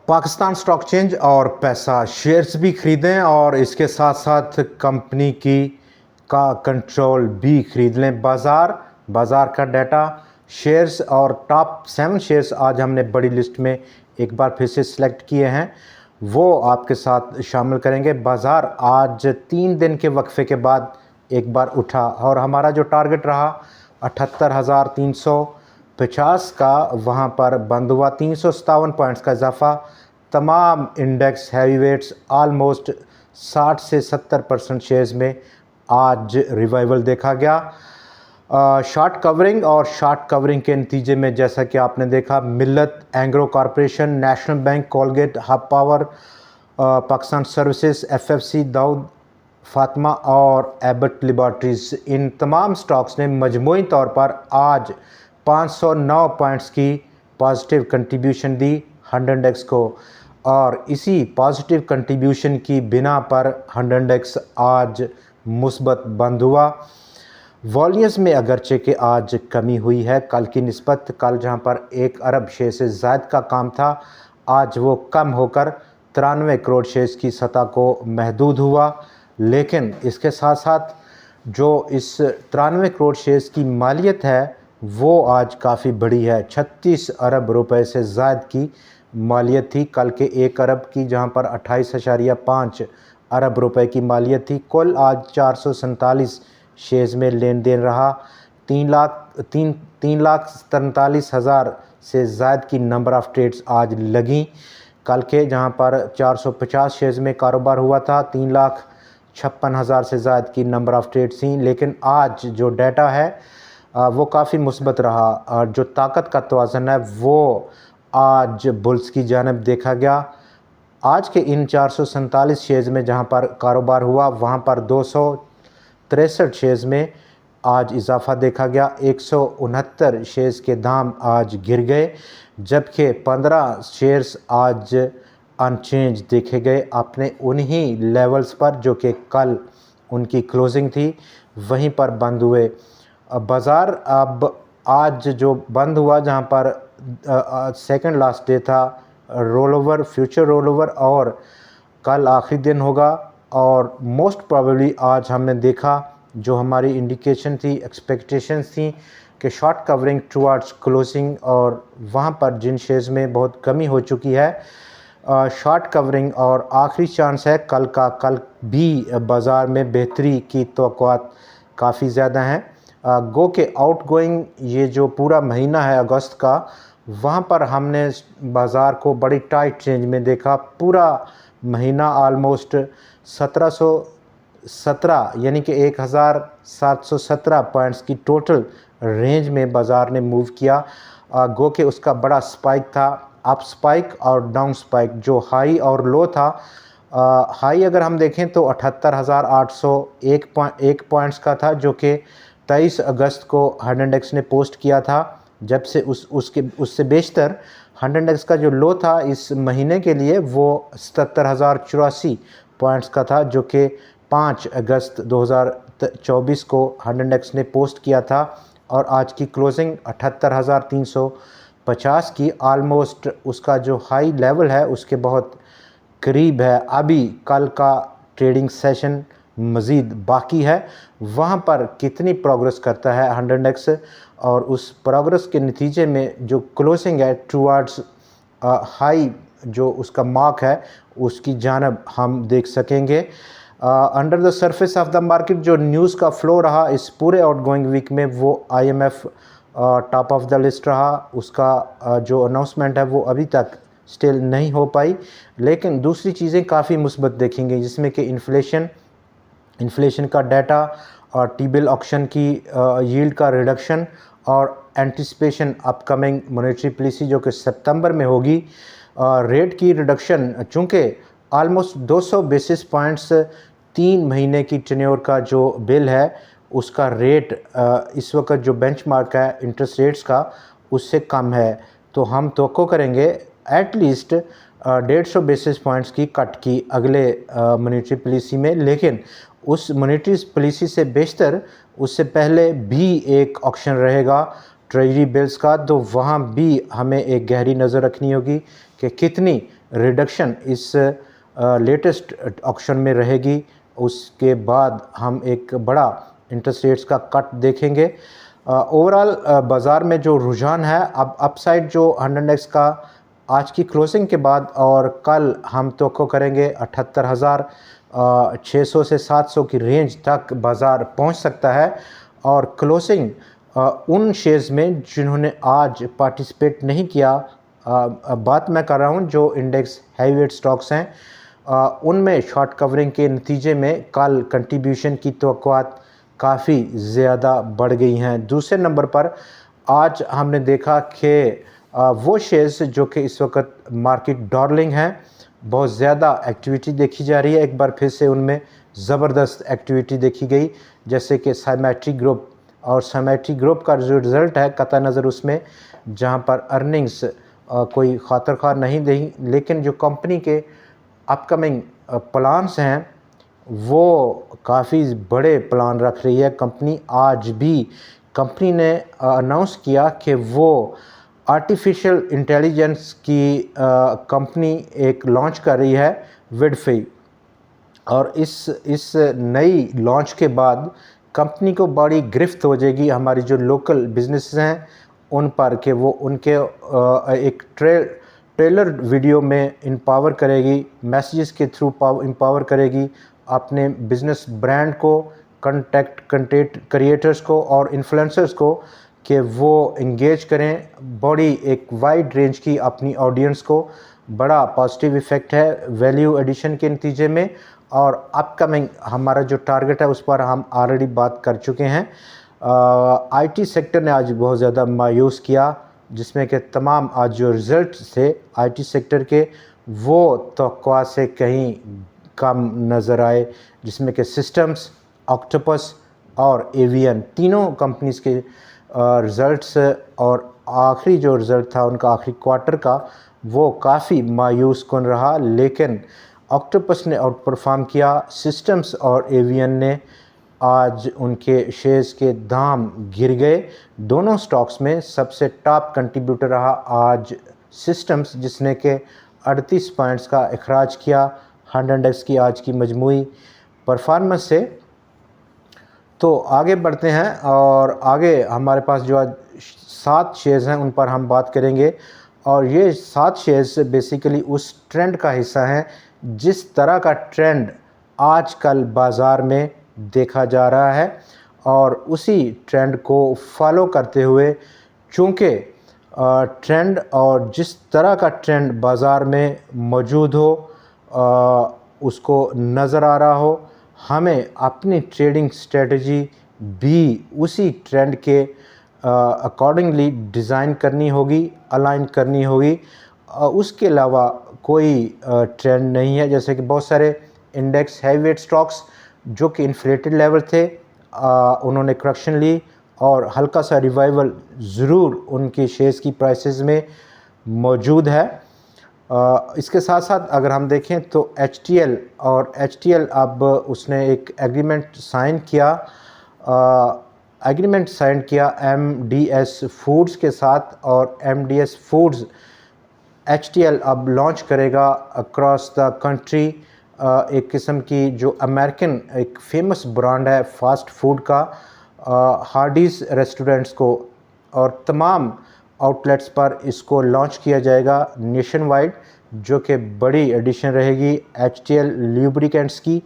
Pakistan stock change और पैसा shares भी ख़रीदें और इसके साथ साथ कंपनी की का कंट्रोल भी ख़रीद लें। बाज़ार का डाटा शेयर्स और टॉप 7 शेयर्स आज हमने बड़ी लिस्ट में एक बार फिर से सिलेक्ट किए हैं, वो आपके साथ शामिल करेंगे। बाज़ार आज 3 दिन के वक्फे के बाद एक बार उठा और हमारा जो टारगेट रहा 78,350 का, वहाँ पर बंद हुआ। 357 पॉइंट्स का इजाफा। तमाम इंडेक्स हैवी वेट्स आलमोस्ट 60 से 70% शेयर्स में आज रिवाइवल देखा गया। शॉर्ट कवरिंग के नतीजे में जैसा कि आपने देखा, Millat, Engro corporation, national bank, Colgate, Hub power, Pakistan services, FFC, Dawood Fatima और एबट लेबॉरेटरीज, इन तमाम स्टॉक्स ने मजमूई तौर पर आज 509 पॉइंट्स की पॉजिटिव कंट्रीब्यूशन दी 100 इंडेक्स को, और इसी पॉजिटिव कंट्रीब्यूशन की बिना पर 100 इंडेक्स आज मुस्बत बंद हुआ। वॉल्यूम्स में अगरचे कि आज कमी हुई है कल की निस्बत। कल जहां पर 1 अरब शेयर से ज़ायद का काम था, आज वो कम होकर 93 करोड़ शेयर्स की सतह को महदूद हुआ। लेकिन इसके साथ साथ जो इस 93 करोड़ शेयर्स की मालियत है वो आज काफ़ी बड़ी है। 36 अरब रुपए से ज़ायद की मालियत थी कल के 1 अरब की, जहां पर 28.5 अरब रुपए की मालियत थी। कुल आज 447 शेयर्स में लेन देन रहा। 3,43,000 से ज़ायद की नंबर ऑफ़ ट्रेड्स आज लगी कल के, जहां पर 450 शेयर्स में कारोबार हुआ था। 3,56,000 से ज़ायद की नंबर ऑफ़ ट्रेड्स थी। लेकिन आज जो डाटा है वो काफ़ी मुस्बत रहा और जो ताकत का तवाज़ुन है वो आज बुल्स की जानिब देखा गया। आज के इन 447 शेयर्स में जहां पर कारोबार हुआ, वहां पर 263 शेयर्स में आज इजाफा देखा गया। 169 शेयर्स के दाम आज गिर गए, जबकि 15 शेयर्स आज अनचेंज देखे गए अपने उन्हीं लेवल्स पर जो कि कल उनकी क्लोजिंग थी, वहीं पर बंद हुए। बाज़ार अब आज जो बंद हुआ, जहां पर सेकंड लास्ट डे था फ्यूचर रोल ओवर, और कल आखिरी दिन होगा। और मोस्ट प्रोबेबली आज हमने देखा जो हमारी इंडिकेशन थी, एक्सपेक्टेशंस थी कि शॉर्ट कवरिंग टुवर्ड्स क्लोजिंग, और वहाँ पर जिन शेयर्स में बहुत कमी हो चुकी है शॉर्ट कवरिंग, और आखिरी चांस है कल भी बाज़ार में बेहतरी की तवक्कुआत काफ़ी ज़्यादा हैं। गो के आउट गोइंग ये जो पूरा महीना है अगस्त का, वहाँ पर हमने बाज़ार को बड़ी टाइट रेंज में देखा। पूरा महीना आलमोस्ट 1717 यानी कि 1717 पॉइंट्स की टोटल रेंज में बाज़ार ने मूव किया। गो के उसका बड़ा स्पाइक था, अप स्पाइक और डाउन स्पाइक। जो हाई और लो था, हाई अगर हम देखें तो 78,801 पॉइंट्स का था, जो कि 23 अगस्त को 100 इंडेक्स ने पोस्ट किया था। जब से उससे बेशतर 100 इंडेक्स का जो लो था इस महीने के लिए वो 77,084 पॉइंट्स का था, जो कि 5 अगस्त 2024 को 100 इंडेक्स ने पोस्ट किया था। और आज की क्लोजिंग 78,350 की, आलमोस्ट उसका जो हाई लेवल है उसके बहुत करीब है। अभी कल का ट्रेडिंग सेशन मज़ीद बाकी है, वहाँ पर कितनी प्रोग्रेस करता है 100 इंडेक्स, और उस प्रोग्रेस के नतीजे में जो क्लोजिंग है टुवर्ड्स हाई जो उसका मार्क है उसकी जानब हम देख सकेंगे। Under the surface of the market जो न्यूज़ का फ़्लो रहा इस पूरे आउटगोइंग वीक में, वो IMF top of the list रहा। उसका जो अनाउंसमेंट है वो अभी तक स्टिल नहीं हो पाई, लेकिन दूसरी चीज़ें काफ़ी मुस्बत देखेंगे, जिसमें कि इन्फ्लेशन का डाटा और टी बिल ऑक्शन की यील्ड का रिडक्शन, और एंटिसिपेशन अपकमिंग मॉनेटरी पॉलिसी जो कि सितंबर में होगी। रेट की रिडक्शन, चूँकि आलमोस्ट 200 बेसिस पॉइंट्स 3 महीने की टेन्योर का जो बिल है उसका रेट इस वक्त जो बेंचमार्क है इंटरेस्ट रेट्स का उससे कम है, तो हम तवक्को करेंगे एटलीस्ट 150 बेसिस पॉइंट्स की कट की अगले मॉनेटरी पॉलिसी में। लेकिन उस मॉनेटरी पॉलिसी से बेशतर उससे पहले भी एक ऑक्शन रहेगा ट्रेजरी बिल्स का, तो वहाँ भी हमें एक गहरी नज़र रखनी होगी कि कितनी रिडक्शन इस लेटेस्ट ऑक्शन में रहेगी। उसके बाद हम एक बड़ा इंटरेस्ट रेट्स का कट देखेंगे। ओवरऑल बाज़ार में जो रुझान है, अब अपसाइड जो 100x का आज की क्लोजिंग के बाद और कल हम तवक्को करेंगे 78,600 से 700 की रेंज तक बाज़ार पहुंच सकता है। और क्लोजिंग उन शेयर्स में जिन्होंने आज पार्टिसिपेट नहीं किया, बात मैं कर रहा हूं जो इंडेक्स हैवीवेट स्टॉक्स हैं, उनमें शॉर्ट कवरिंग के नतीजे में कल कंट्रीब्यूशन की तवक्कुआत काफ़ी ज़्यादा बढ़ गई हैं। दूसरे नंबर पर आज हमने देखा कि वो शेयर्स जो कि इस वक्त मार्केट डार्लिंग हैं, बहुत ज़्यादा एक्टिविटी देखी जा रही है। एक बार फिर से उनमें ज़बरदस्त एक्टिविटी देखी गई, जैसे कि साइमेट्री ग्रुप। और साइमेट्री ग्रुप का जो रिज़ल्ट है कतई नज़र उसमें, जहां पर अर्निंग्स कोई खातर खा नहीं रही, लेकिन जो कंपनी के अपकमिंग प्लान्स हैं वो काफ़ी बड़े प्लान रख रही है कंपनी। आज भी कंपनी ने अनाउंस किया कि वो आर्टिफिशियल इंटेलिजेंस की कंपनी एक लॉन्च कर रही है, विडफी। और इस नई लॉन्च के बाद कंपनी को बड़ी गिरफ्त हो जाएगी हमारी जो लोकल बिजनेसेस हैं उन पर, कि वो उनके एक ट्रेलर वीडियो में इम्पावर करेगी, मैसेजेस के थ्रू इम्पावर करेगी अपने बिजनेस ब्रांड को, कंटेंट क्रिएटर्स को और इन्फ्लुएंसर्स को, कि वो इंगेज करें बड़ी एक वाइड रेंज की अपनी ऑडियंस को। बड़ा पॉजिटिव इफ़ेक्ट है वैल्यू एडिशन के नतीजे में। और अपकमिंग हमारा जो टारगेट है उस पर हम ऑलरेडी बात कर चुके हैं। आईटी सेक्टर ने आज बहुत ज़्यादा मायूस किया, जिसमें कि तमाम आज जो रिज़ल्ट थे आईटी सेक्टर के वो तवक्कुआ से कहीं कम नज़र आए, जिसमें कि सिस्टम्स, ऑक्टोपस और एवियन तीनों कंपनीज़ के रिज़ल्ट्स और आखिरी जो रिज़ल्ट था उनका आखिरी क्वार्टर का वो काफ़ी मायूस कुन रहा। लेकिन ऑक्टोपस ने आउट परफॉर्म किया, सिस्टम्स और एवियन ने आज उनके शेयर्स के दाम गिर गए। दोनों स्टॉक्स में सबसे टॉप कंट्रीब्यूटर रहा आज सिस्टम्स, जिसने के 38 पॉइंट्स का अखराज किया 100x की आज की मजमूई परफॉर्मेंस से। तो आगे बढ़ते हैं और आगे हमारे पास जो आज 7 शेयर्स हैं उन पर हम बात करेंगे। और ये 7 शेयर्स बेसिकली उस ट्रेंड का हिस्सा हैं जिस तरह का ट्रेंड आजकल बाज़ार में देखा जा रहा है, और उसी ट्रेंड को फॉलो करते हुए, चूँकि ट्रेंड और जिस तरह का ट्रेंड बाज़ार में मौजूद हो उसको नज़र आ रहा हो, हमें अपनी ट्रेडिंग स्ट्रेटजी भी उसी ट्रेंड के अकॉर्डिंगली डिज़ाइन करनी होगी, अलाइन करनी होगी। उसके अलावा कोई ट्रेंड नहीं है। जैसे कि बहुत सारे इंडेक्स हैवीवेट स्टॉक्स जो कि इन्फ्लेटेड लेवल थे, उन्होंने करेक्शन ली और हल्का सा रिवाइवल ज़रूर उनके शेयर्स की प्राइसेस में मौजूद है। इसके साथ साथ अगर हम देखें तो एचटीएल अब उसने एक एग्रीमेंट साइन किया एमडीएस फूड्स के साथ, और एमडीएस फूड्स एचटीएल अब लॉन्च करेगा अक्रॉस द कंट्री एक किस्म की जो अमेरिकन एक फेमस ब्रांड है फास्ट फूड का, हार्डीज़ रेस्टोरेंट्स को और तमाम आउटलेट्स पर इसको लॉन्च किया जाएगा नेशन वाइड, जो कि बड़ी एडिशन रहेगी एचटीएल ल्यूब्रिकेंट्स की।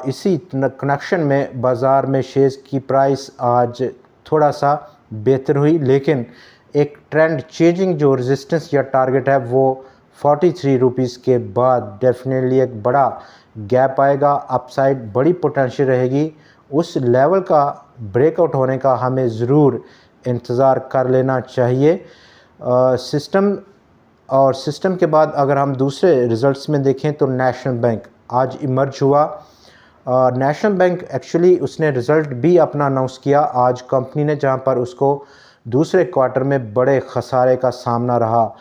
इसी कनेक्शन में बाज़ार में शेयर्स की प्राइस आज थोड़ा सा बेहतर हुई, लेकिन एक ट्रेंड चेंजिंग जो रेजिस्टेंस या टारगेट है वो 43 रुपीज़ के बाद डेफिनेटली एक बड़ा गैप आएगा, अपसाइड बड़ी पोटेंशियल रहेगी। उस लेवल का ब्रेकआउट होने का हमें ज़रूर इंतज़ार कर लेना चाहिए। सिस्टम के बाद अगर हम दूसरे रिज़ल्ट्स में देखें तो नेशनल बैंक आज इमर्ज हुआ। नेशनल बैंक एक्चुअली उसने रिज़ल्ट भी अपना अनाउंस किया आज कंपनी ने, जहां पर उसको दूसरे क्वार्टर में बड़े खसारे का सामना रहा।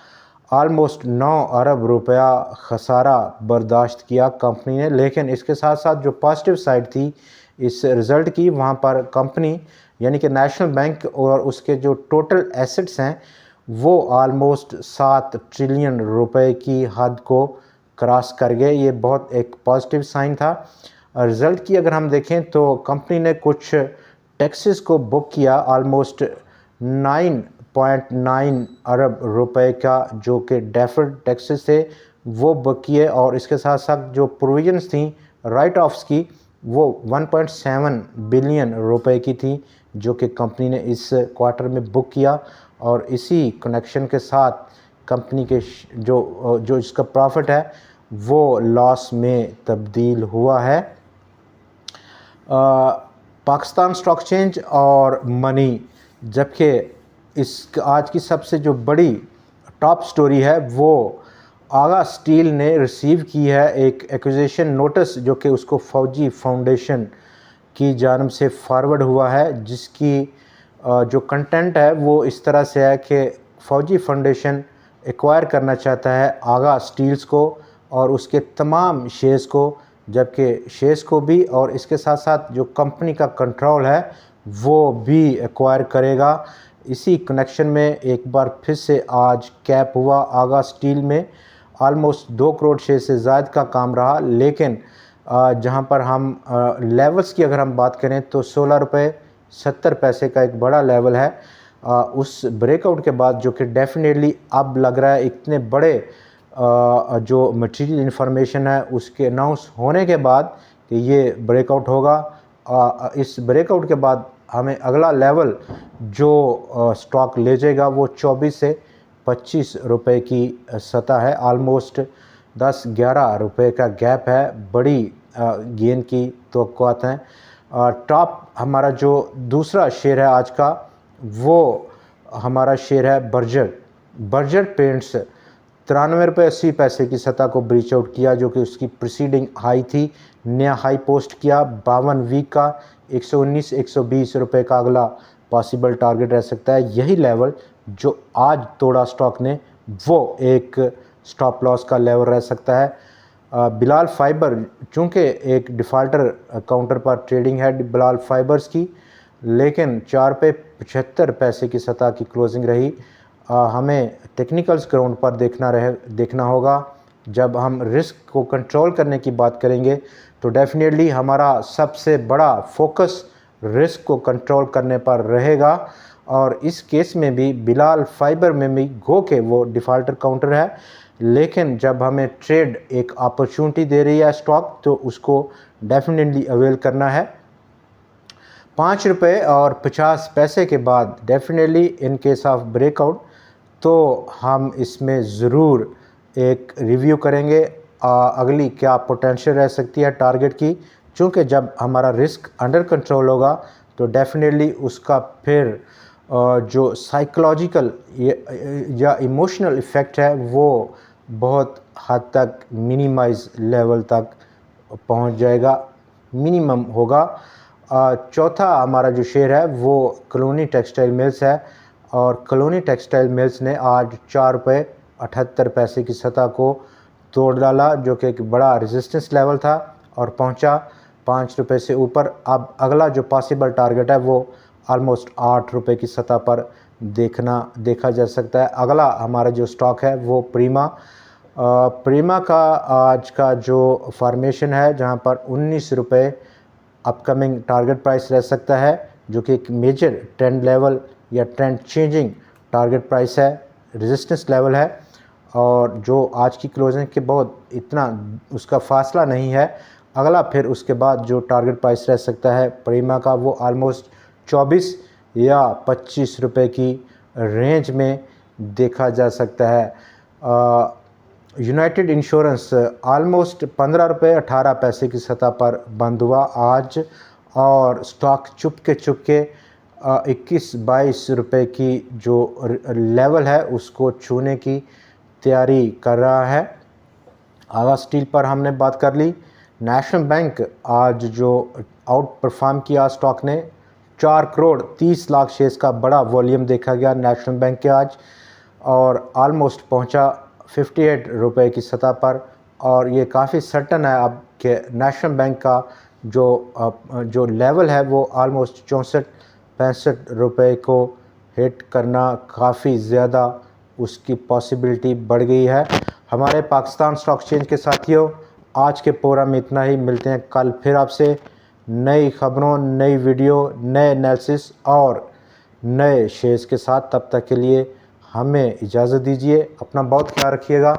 आलमोस्ट 9 अरब रुपया खसारा बर्दाश्त किया कंपनी ने। लेकिन इसके साथ साथ जो पॉजिटिव साइड थी इस रिज़ल्ट की, वहाँ पर कंपनी यानी कि नेशनल बैंक और उसके जो टोटल एसेट्स हैं वो आलमोस्ट 7 ट्रिलियन रुपए की हद को क्रॉस कर गए। ये बहुत एक पॉजिटिव साइन था। रिज़ल्ट की अगर हम देखें तो कंपनी ने कुछ टैक्सेस को बुक किया, ऑलमोस्ट 9.9 अरब रुपए का, जो कि डेफर्ड टैक्सेस थे वो बुक किए, और इसके साथ साथ जो प्रोविजंस थी राइट ऑफ्स की वो 1.7 बिलियन रुपए की थी, जो कि कंपनी ने इस क्वार्टर में बुक किया। और इसी कनेक्शन के साथ कंपनी के जो इसका प्रॉफिट है वो लॉस में तब्दील हुआ है। पाकिस्तान स्टॉक एक्सचेंज और मनी, जबकि इस आज की सबसे जो बड़ी टॉप स्टोरी है वो आगा स्टील ने रिसीव की है एक एक्विजिशन नोटिस, जो कि उसको फौजी फाउंडेशन की जानब से फॉरवर्ड हुआ है, जिसकी जो कंटेंट है वो इस तरह से है कि फौजी फाउंडेशन एक्वायर करना चाहता है आगा स्टील्स को और उसके तमाम शेयर्स को, जबकि शेयर्स को भी, और इसके साथ साथ जो कंपनी का कंट्रोल है वो भी एक्वायर करेगा। इसी कनेक्शन में एक बार फिर से आज कैप हुआ आगा स्टील में। ऑलमोस्ट 2 करोड़ शेयर से ज़्यादा का काम रहा, लेकिन जहां पर हम लेवल्स की अगर हम बात करें तो 16 रुपये 70 पैसे का एक बड़ा लेवल है उस ब्रेकआउट के बाद, जो कि डेफिनेटली अब लग रहा है इतने बड़े जो मटेरियल इन्फॉर्मेशन है उसके अनाउंस होने के बाद कि ये ब्रेकआउट होगा। इस ब्रेकआउट के बाद हमें अगला लेवल जो स्टॉक ले जाएगा वो 24 से 25 रुपए की सतह है। ऑलमोस्ट 10-11 रुपए का गैप है, बड़ी गेन की तवक्कुआत हैं। टॉप हमारा जो दूसरा शेयर है आज का वो हमारा शेयर है बर्जर पेंट्स। 93 रुपये 80 पैसे की सतह को ब्रीच आउट किया, जो कि उसकी प्रीसीडिंग हाई थी। नया हाई पोस्ट किया 52 वीक का 119-120 रुपये का अगला पॉसिबल टारगेट रह सकता है। यही लेवल जो आज तोड़ा स्टॉक ने वो एक स्टॉप लॉस का लेवल रह सकता है। बिलाल फाइबर, चूँकि एक डिफ़ाल्टर काउंटर पर ट्रेडिंग है बिलाल फाइबर्स की, लेकिन 4 पे 75 पैसे की सतह की क्लोजिंग रही। हमें टेक्निकल्स ग्राउंड पर देखना होगा। जब हम रिस्क को कंट्रोल करने की बात करेंगे तो डेफिनेटली हमारा सबसे बड़ा फोकस रिस्क को कंट्रोल करने पर रहेगा, और इस केस में भी बिलाल फाइबर में भी गो के वो डिफ़ाल्टर काउंटर है, लेकिन जब हमें ट्रेड एक अपॉर्चुनिटी दे रही है स्टॉक तो उसको डेफिनेटली अवेल करना है। 5 रुपये और 50 पैसे के बाद definitely in case of breakout तो हम इसमें ज़रूर एक रिव्यू करेंगे अगली क्या पोटेंशियल रह सकती है टारगेट की, चूँकि जब हमारा रिस्क अंडर कंट्रोल होगा तो डेफिनेटली उसका फिर जो साइकोलॉजिकल या इमोशनल इफ़ेक्ट है वो बहुत हद तक मिनिमाइज लेवल तक पहुंच जाएगा, मिनिमम होगा। चौथा हमारा जो शेयर है वो कॉलोनी टेक्सटाइल मिल्स है, और कॉलोनी टेक्सटाइल मिल्स ने आज 4 रुपये 78 पैसे की सतह को तोड़ डाला, जो कि एक बड़ा रेजिस्टेंस लेवल था और पहुंचा 5 रुपये से ऊपर। अब अगला जो पॉसिबल टारगेट है वो ऑलमोस्ट 8 रुपये की सतह पर देखा जा सकता है। अगला हमारा जो स्टॉक है वो प्रीमा का आज का जो फॉर्मेशन है, जहां पर 19 रुपये अपकमिंग टारगेट प्राइस रह सकता है, जो कि एक मेजर ट्रेंड लेवल या ट्रेंड चेंजिंग टारगेट प्राइस है, रेजिस्टेंस लेवल है, और जो आज की क्लोजिंग के बहुत इतना उसका फासला नहीं है। अगला फिर उसके बाद जो टारगेट प्राइस रह सकता है प्रीमा का वो ऑलमोस्ट 24 या 25 रुपये की रेंज में देखा जा सकता है। यूनाइटेड इंश्योरेंस ऑलमोस्ट 15 रुपये 18 पैसे की सतह पर बंद हुआ आज, और स्टॉक चुपके 21-22 रुपये की जो लेवल है उसको छूने की तैयारी कर रहा है। आगा स्टील पर हमने बात कर ली। नेशनल बैंक आज जो आउट परफॉर्म किया स्टॉक ने, 4 करोड़ 30 लाख शेयर्स का बड़ा वॉल्यूम देखा गया नेशनल बैंक के आज, और ऑलमोस्ट पहुंचा 58 रुपये की सतह पर, और ये काफ़ी सर्टन है अब कि नेशनल बैंक का जो लेवल है वो ऑलमोस्ट 64-65 रुपये को हिट करना काफ़ी ज़्यादा उसकी पॉसिबिलिटी बढ़ गई है। हमारे पाकिस्तान स्टॉक एक्सचेंज के साथियों, आज के प्रोग्राम में इतना ही। मिलते हैं कल फिर आपसे नई खबरों, नई वीडियो, नए एनालिसिस और नए शेयर्स के साथ। तब तक के लिए हमें इजाज़त दीजिए। अपना बहुत ख्याल रखिएगा।